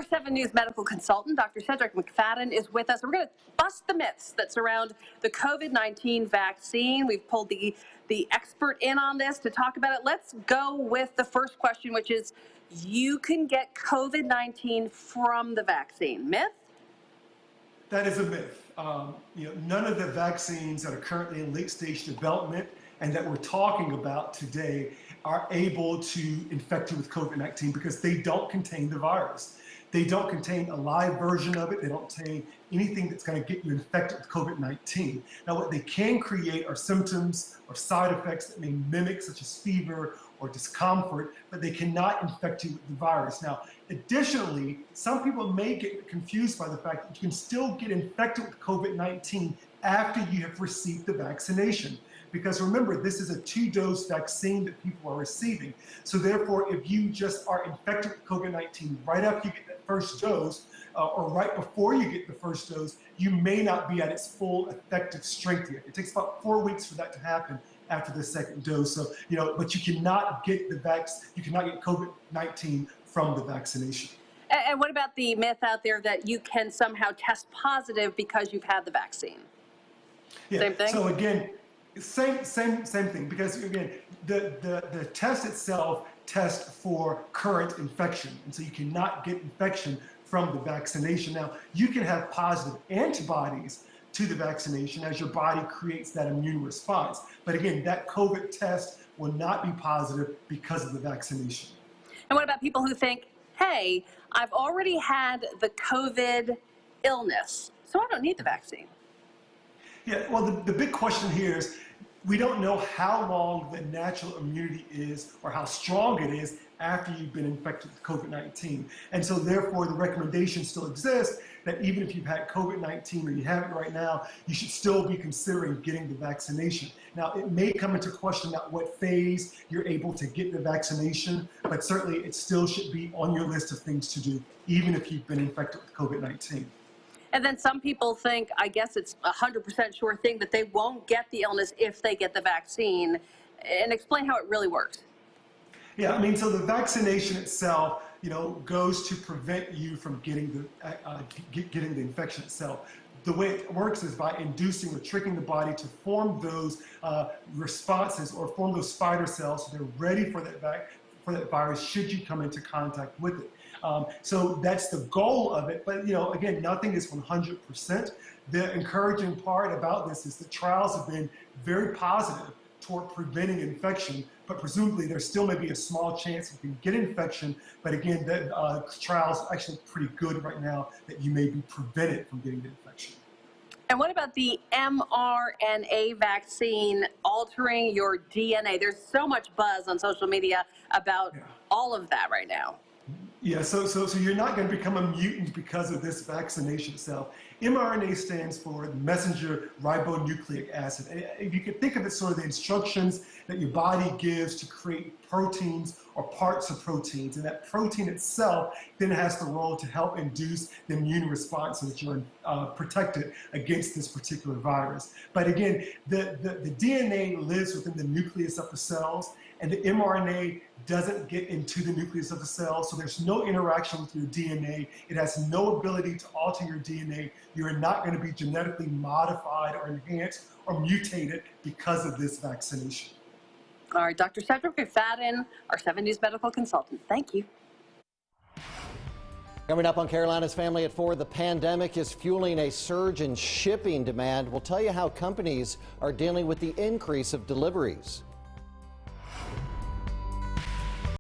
Our 7 News medical consultant, Dr. Cedrek McFadden, is with us. We're going to bust the myths that surround the COVID-19 vaccine. We've pulled the expert in on this to talk about it. Let's go with the first question, which is, you can get COVID-19 from the vaccine. Myth? That is a myth. None of the vaccines that are currently in late-stage development and that we're talking about today are able to infect you with COVID-19 because they don't contain the virus. They don't contain a live version of it. They don't contain anything that's going to get you infected with COVID-19. Now, what they can create are symptoms or side effects that may mimic, such as fever or discomfort, but they cannot infect you with the virus. Now, additionally, some people may get confused by the fact that you can still get infected with COVID-19 after you have received the vaccination. Because remember, this is a 2-dose vaccine that people are receiving. So therefore, if you just are infected with COVID-19 right after you get that first dose, or right before you get the first dose, you may not be at its full effective strength yet. It takes about 4 weeks for that to happen after the second dose. So, but you cannot get you cannot get COVID-19 from the vaccination. And what about the myth out there that you can somehow test positive because you've had the vaccine? Yeah. Same thing? So again, same thing, because again, the test itself tests for current infection, and so you cannot get infection from the vaccination. Now, you can have positive antibodies to the vaccination as your body creates that immune response. But again, that COVID test will not be positive because of the vaccination. And what about people who think, hey, I've already had the COVID illness, so I don't need the vaccine? Yeah, well, the big question here is, we don't know how long the natural immunity is or how strong it is after you've been infected with COVID-19. And so therefore, the recommendation still exists that even if you've had COVID-19 or you have it right now, you should still be considering getting the vaccination. Now, it may come into question at what phase you're able to get the vaccination, but certainly it still should be on your list of things to do, even if you've been infected with COVID-19. And then some people think, I guess it's 100% sure thing, that they won't get the illness if they get the vaccine. And explain how it really works. Yeah, I mean, so the vaccination itself, goes to prevent you from getting the infection itself. The way it works is by inducing or tricking the body to form those responses or form those spider cells so they're ready for that virus should you come into contact with it. So that's the goal of it. But, again, nothing is 100%. The encouraging part about this is that trials have been very positive toward preventing infection, but presumably there still may be a small chance you can get infection. But again, the trials are actually pretty good right now that you may be prevented from getting the infection. And what about the mRNA vaccine altering your DNA? There's so much buzz on social media about all of that right now. Yeah, so you're not going to become a mutant because of this vaccination itself. mRNA stands for messenger ribonucleic acid. And if you could think of it sort of the instructions that your body gives to create proteins or parts of proteins. And that protein itself then has the role to help induce the immune response so that you're protected against this particular virus. But again, the DNA lives within the nucleus of the cells, and the mRNA doesn't get into the nucleus of the cell, so there's no interaction with your DNA. It has no ability to alter your DNA. You're not going to be genetically modified or enhanced or mutated because of this vaccination. All right, Dr. Cedrek McFadden, our 7 News medical consultant. Thank you. Coming up on Carolina's Family at 4, the pandemic is fueling a surge in shipping demand. We'll tell you how companies are dealing with the increase of deliveries.